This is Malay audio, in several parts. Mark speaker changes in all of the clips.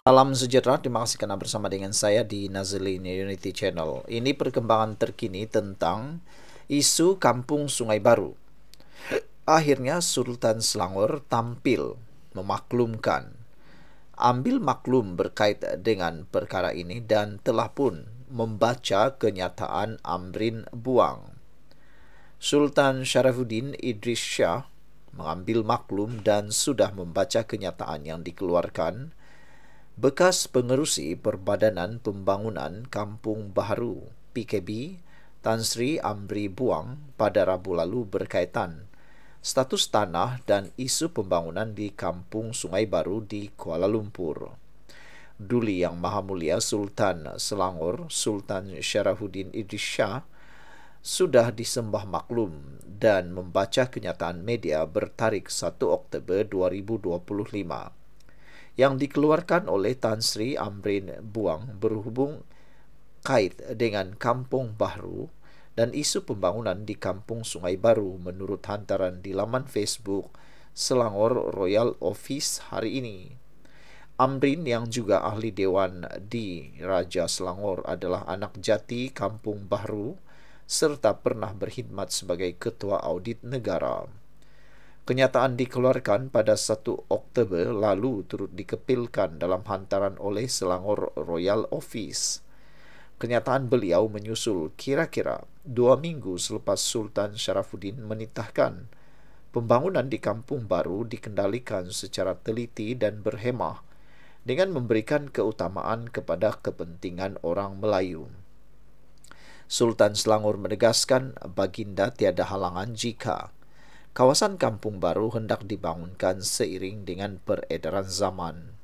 Speaker 1: Salam sejahtera, terima kasih karena bersama dengan saya di Nazlin Unity Channel. Ini perkembangan terkini tentang isu Kampung Sungai Baru. Akhirnya Sultan Selangor tampil memaklumkan, ambil maklum berkait dengan perkara ini dan telah pun membaca kenyataan Amrin Buang. Sultan Syarafuddin Idris Shah mengambil maklum dan sudah membaca kenyataan yang dikeluarkan bekas pengerusi Perbadanan Pembangunan Kampung Baharu PKB Tan Sri Amri Buang pada Rabu lalu berkaitan status tanah dan isu pembangunan di Kampung Sungai Baru di Kuala Lumpur. Duli Yang Maha Mulia Sultan Selangor Sultan Syarafuddin Idris Shah sudah disembah maklum dan membaca kenyataan media bertarikh 1 Oktober 2025 yang dikeluarkan oleh Tan Sri Amrin Buang berhubung kait dengan Kampung Baharu dan isu pembangunan di Kampung Sungai Baru menurut hantaran di laman Facebook Selangor Royal Office hari ini. Amrin yang juga ahli dewan di Raja Selangor adalah anak jati Kampung Baharu serta pernah berkhidmat sebagai Ketua Audit Negara. Kenyataan dikeluarkan pada 1 Oktober lalu turut dikepilkan dalam hantaran oleh Selangor Royal Office. Kenyataan beliau menyusul kira-kira 2 minggu selepas Sultan Syarafuddin menitahkan pembangunan di Kampung Baru dikendalikan secara teliti dan berhemah dengan memberikan keutamaan kepada kepentingan orang Melayu. Sultan Selangor menegaskan baginda tiada halangan jika kawasan Kampung Baru hendak dibangunkan seiring dengan peredaran zaman.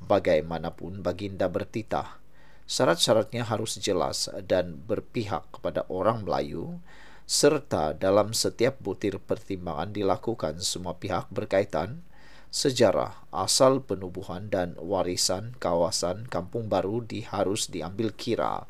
Speaker 1: Bagaimanapun baginda bertitah, syarat-syaratnya harus jelas dan berpihak kepada orang Melayu, serta dalam setiap butir pertimbangan dilakukan semua pihak berkaitan sejarah, asal penubuhan dan warisan kawasan Kampung Baru harus diambil kira.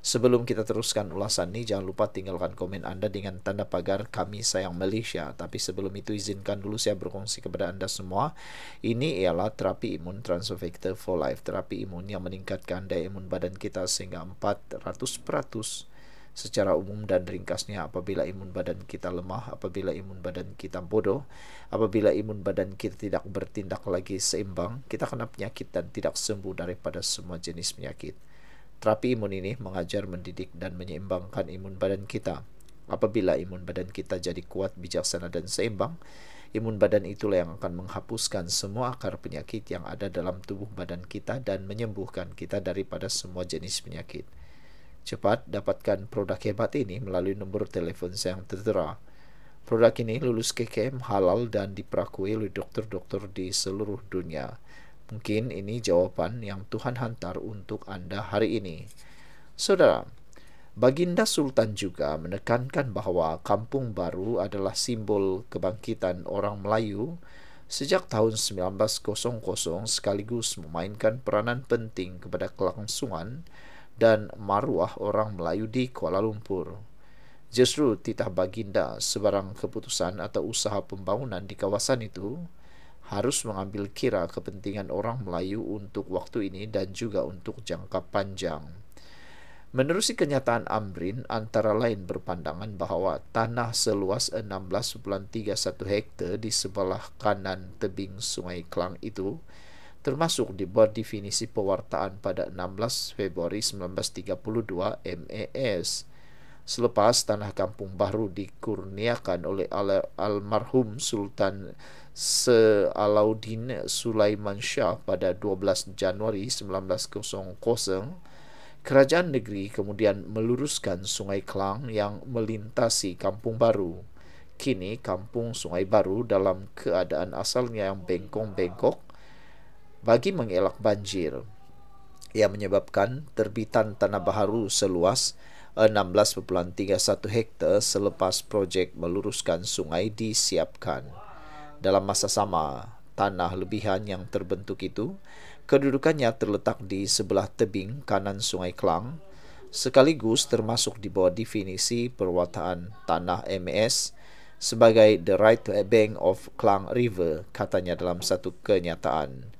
Speaker 1: Sebelum kita teruskan ulasan ini, jangan lupa tinggalkan komen Anda dengan tanda pagar Kami Sayang Malaysia. Tapi sebelum itu izinkan dulu saya berkongsi kepada Anda semua. Ini ialah terapi imun Transfer Factor for Life. Terapi imun yang meningkatkan daya imun badan kita sehingga 400% secara umum dan ringkasnya. Apabila imun badan kita lemah, apabila imun badan kita bodoh, apabila imun badan kita tidak bertindak lagi seimbang, kita kena penyakit dan tidak sembuh daripada semua jenis penyakit. Terapi imun ini mengajar, mendidik dan menyeimbangkan imun badan kita. Apabila imun badan kita jadi kuat, bijaksana dan seimbang, imun badan itulah yang akan menghapuskan semua akar penyakit yang ada dalam tubuh badan kita dan menyembuhkan kita daripada semua jenis penyakit. Cepat dapatkan produk hebat ini melalui nombor telefon saya yang tertera. Produk ini lulus KKM, halal dan diperakui oleh dokter-dokter di seluruh dunia. Mungkin ini jawapan yang Tuhan hantar untuk Anda hari ini. Saudara, Baginda Sultan juga menekankan bahawa Kampung Baru adalah simbol kebangkitan orang Melayu sejak tahun 1900 sekaligus memainkan peranan penting kepada kelangsungan dan maruah orang Melayu di Kuala Lumpur. Justru titah baginda sebarang keputusan atau usaha pembangunan di kawasan itu harus mengambil kira kepentingan orang Melayu untuk waktu ini dan juga untuk jangka panjang. Menerusi kenyataan Amrin, antara lain berpandangan bahawa tanah seluas 16.31 hektar di sebelah kanan tebing Sungai Klang itu termasuk di bawah definisi pewartaan pada 16 Februari 1932 MAS. Selepas tanah Kampung Baru dikurniakan oleh almarhum Sultan Alauddin Sulaiman Shah pada 12 Januari 1900, kerajaan negeri kemudian meluruskan Sungai Klang yang melintasi Kampung Baru. Kini Kampung Sungai Baru dalam keadaan asalnya yang bengkok-bengkok bagi mengelak banjir yang menyebabkan terbitan tanah baharu seluas 16.31 hektar selepas projek meluruskan sungai disiapkan. Dalam masa sama, tanah lebihan yang terbentuk itu kedudukannya terletak di sebelah tebing kanan Sungai Klang, sekaligus termasuk di bawah definisi perwataan tanah MAS sebagai the right bank of Klang River, katanya dalam satu kenyataan.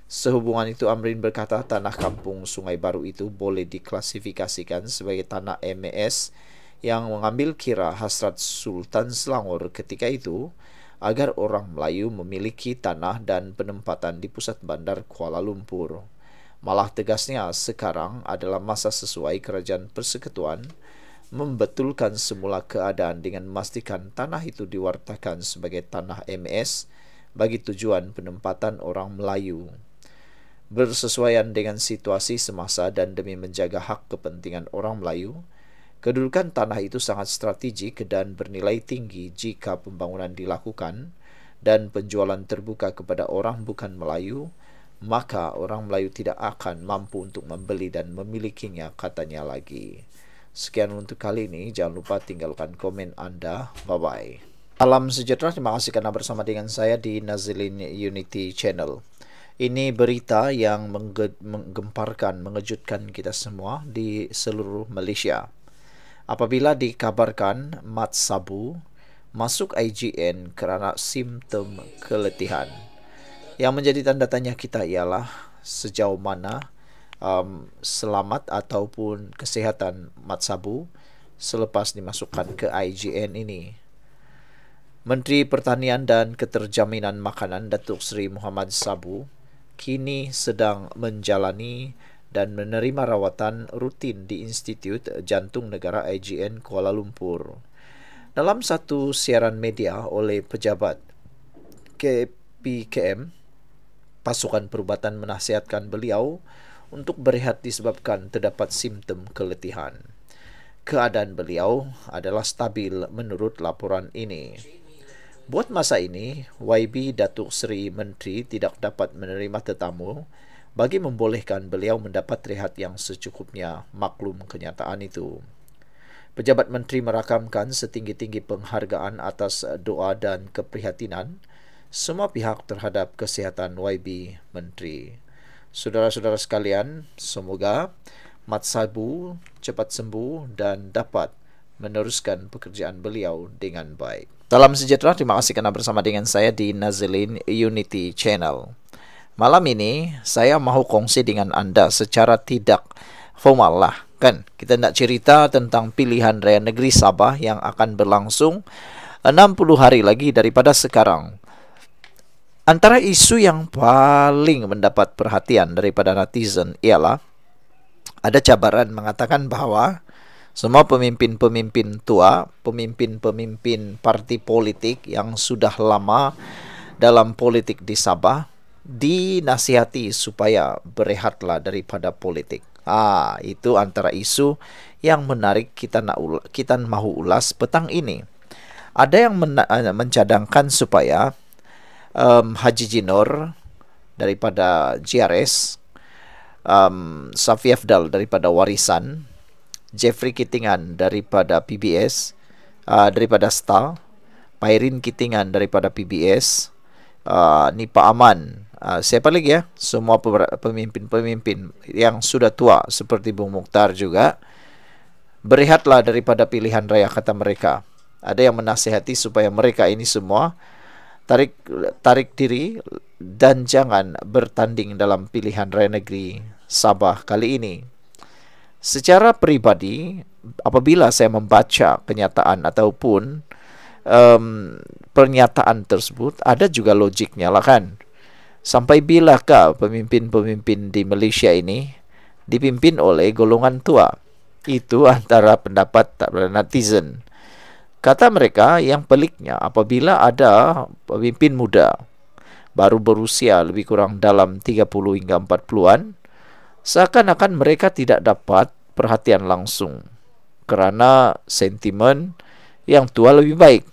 Speaker 1: Sehubungan itu Amrin berkata tanah kampung Sungai Baru itu boleh diklasifikasikan sebagai tanah MES yang mengambil kira hasrat Sultan Selangor ketika itu agar orang Melayu memiliki tanah dan penempatan di pusat bandar Kuala Lumpur. Malah tegasnya sekarang adalah masa sesuai kerajaan persekutuan membetulkan semula keadaan dengan memastikan tanah itu diwartakan sebagai tanah MES bagi tujuan penempatan orang Melayu. Bersesuaian dengan situasi semasa dan demi menjaga hak kepentingan orang Melayu, kedudukan tanah itu sangat strategik dan bernilai tinggi jika pembangunan dilakukan dan penjualan terbuka kepada orang bukan Melayu, maka orang Melayu tidak akan mampu untuk membeli dan memilikinya, katanya lagi. Sekian untuk kali ini, jangan lupa tinggalkan komen Anda. Bye-bye. Salam sejahtera, terima kasih karena bersama dengan saya di Nazilin Unity Channel. Ini berita yang menggemparkan, mengejutkan kita semua di seluruh Malaysia. Apabila dikabarkan Mat Sabu masuk IGN kerana simptom keletihan. Yang menjadi tanda tanya kita ialah sejauh mana selamat ataupun kesihatan Mat Sabu selepas dimasukkan ke IGN ini. Menteri Pertanian dan Keterjaminan Makanan Datuk Seri Muhammad Sabu kini sedang menjalani dan menerima rawatan rutin di Institut Jantung Negara IGN Kuala Lumpur. Dalam satu siaran media oleh pejabat KPKM, pasukan perubatan menasihatkan beliau untuk berehat disebabkan terdapat simptom keletihan. Keadaan beliau adalah stabil menurut laporan ini. Buat masa ini, YB Datuk Seri Menteri tidak dapat menerima tetamu bagi membolehkan beliau mendapat rehat yang secukupnya, maklum kenyataan itu. Pejabat menteri merakamkan setinggi-tinggi penghargaan atas doa dan keprihatinan semua pihak terhadap kesihatan YB Menteri. Saudara-saudara sekalian, semoga Mat Sabu cepat sembuh dan dapat meneruskan pekerjaan beliau dengan baik. Salam sejahtera, terima kasih kerana bersama dengan saya di Nazilin Unity Channel. Malam ini saya mahu kongsi dengan anda secara tidak formal lah, kan? Kita nak cerita tentang pilihan raya negeri Sabah yang akan berlangsung 60 hari lagi daripada sekarang. Antara isu yang paling mendapat perhatian daripada netizen ialah ada cabaran mengatakan bahawa semua pemimpin-pemimpin tua, pemimpin-pemimpin parti politik yang sudah lama dalam politik di Sabah dinasihati supaya berehatlah daripada politik. Itu antara isu yang menarik kita mahu ulas petang ini. Ada yang mencadangkan supaya Haji Jinor daripada GRS, Safi Afdal daripada Warisan, Jeffrey Kitingan daripada PBS, daripada Star, Pairin Kitingan daripada PBS, Nipa Aman, siapa lagi ya? Semua pemimpin-pemimpin yang sudah tua seperti Bung Mukhtar juga berehatlah daripada pilihan raya, kata mereka. Ada yang menasihati supaya mereka ini semua tarik diri dan jangan bertanding dalam pilihan raya negeri Sabah kali ini. Secara pribadi, apabila saya membaca kenyataan ataupun pernyataan tersebut, ada juga logiknya lah kan. Sampai bilakah pemimpin-pemimpin di Malaysia ini dipimpin oleh golongan tua? Itu antara pendapat netizen. Kata mereka, yang peliknya apabila ada pemimpin muda baru berusia lebih kurang dalam 30 hingga 40-an, seakan-akan mereka tidak dapat perhatian langsung kerana sentimen yang tua lebih baik.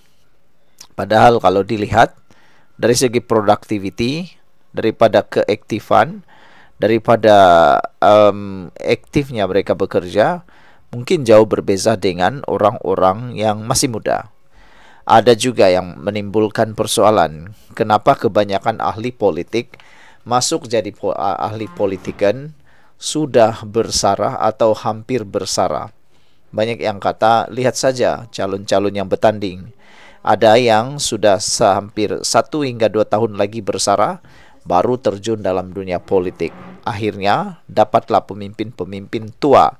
Speaker 1: Padahal kalau dilihat dari segi productivity, daripada keaktifan, daripada aktifnya mereka bekerja, mungkin jauh berbeza dengan orang-orang yang masih muda. Ada juga yang menimbulkan persoalan, kenapa kebanyakan ahli politik masuk jadi ahli politikan sudah bersarah atau hampir bersarah. Banyak yang kata, lihat saja calon-calon yang bertanding. Ada yang sudah hampir 1 hingga 2 tahun lagi bersarah, baru terjun dalam dunia politik. Akhirnya dapatlah pemimpin-pemimpin tua,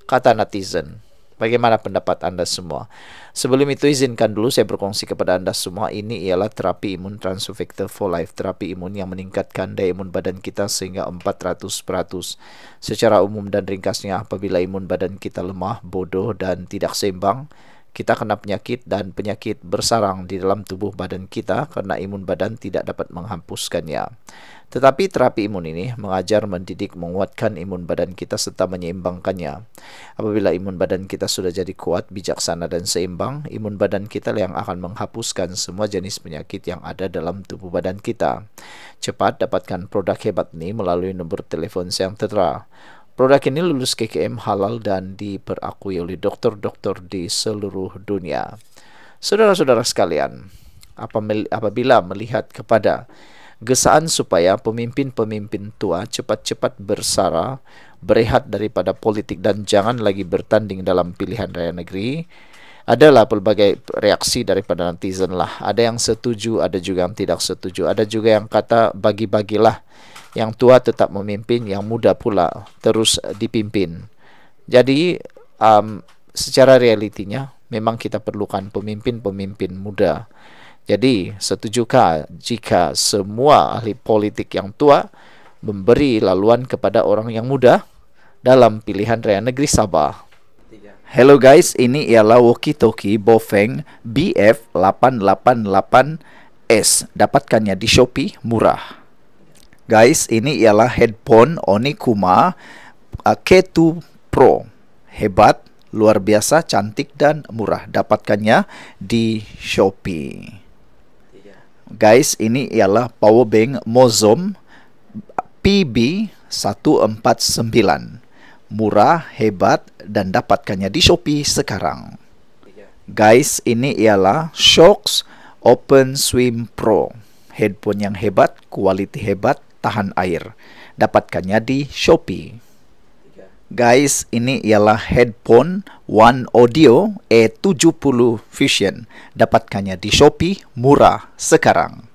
Speaker 1: kata netizen. Bagaimana pendapat Anda semua? Sebelum itu izinkan dulu saya berkongsi kepada Anda semua, ini ialah terapi imun Transuvector for Life, terapi imun yang meningkatkan daya imun badan kita sehingga 400%. Secara umum dan ringkasnya, apabila imun badan kita lemah, bodoh dan tidak seimbang, kita kena penyakit dan penyakit bersarang di dalam tubuh badan kita karena imun badan tidak dapat menghapuskannya. Tetapi terapi imun ini mengajar, mendidik, menguatkan imun badan kita serta menyeimbangkannya. Apabila imun badan kita sudah jadi kuat, bijaksana dan seimbang, imun badan kita yang akan menghapuskan semua jenis penyakit yang ada dalam tubuh badan kita. Cepat dapatkan produk hebat ini melalui nomor telepon yang tertera. Produk ini lulus KKM halal dan diperakui oleh dokter-dokter di seluruh dunia. Saudara-saudara sekalian, apabila melihat kepada gesaan supaya pemimpin-pemimpin tua cepat-cepat bersara, berehat daripada politik dan jangan lagi bertanding dalam pilihan raya negeri, adalah pelbagai reaksi daripada netizen lah. Ada yang setuju, ada juga yang tidak setuju. Ada juga yang kata bagi-bagilah, yang tua tetap memimpin, yang muda pula terus dipimpin. Jadi secara realitinya memang kita perlukan pemimpin-pemimpin muda. Jadi setujukah jika semua ahli politik yang tua memberi laluan kepada orang yang muda dalam pilihan raya negeri Sabah? Hello guys, ini ialah walkie-talkie Bofeng BF888S. Dapatkannya di Shopee, murah. Guys, ini ialah headphone Onikuma K2 Pro. Hebat, luar biasa, cantik dan murah. Dapatkannya di Shopee. Guys, ini ialah power bank Mozom PB149. Murah, hebat, dan dapatkannya di Shopee sekarang. Guys, ini ialah Shocks Open Swim Pro. Headphone yang hebat, kualiti hebat, tahan air. Dapatkannya di Shopee. Guys, ini ialah headphone One Audio E70 Fusion. Dapatkannya di Shopee, murah sekarang.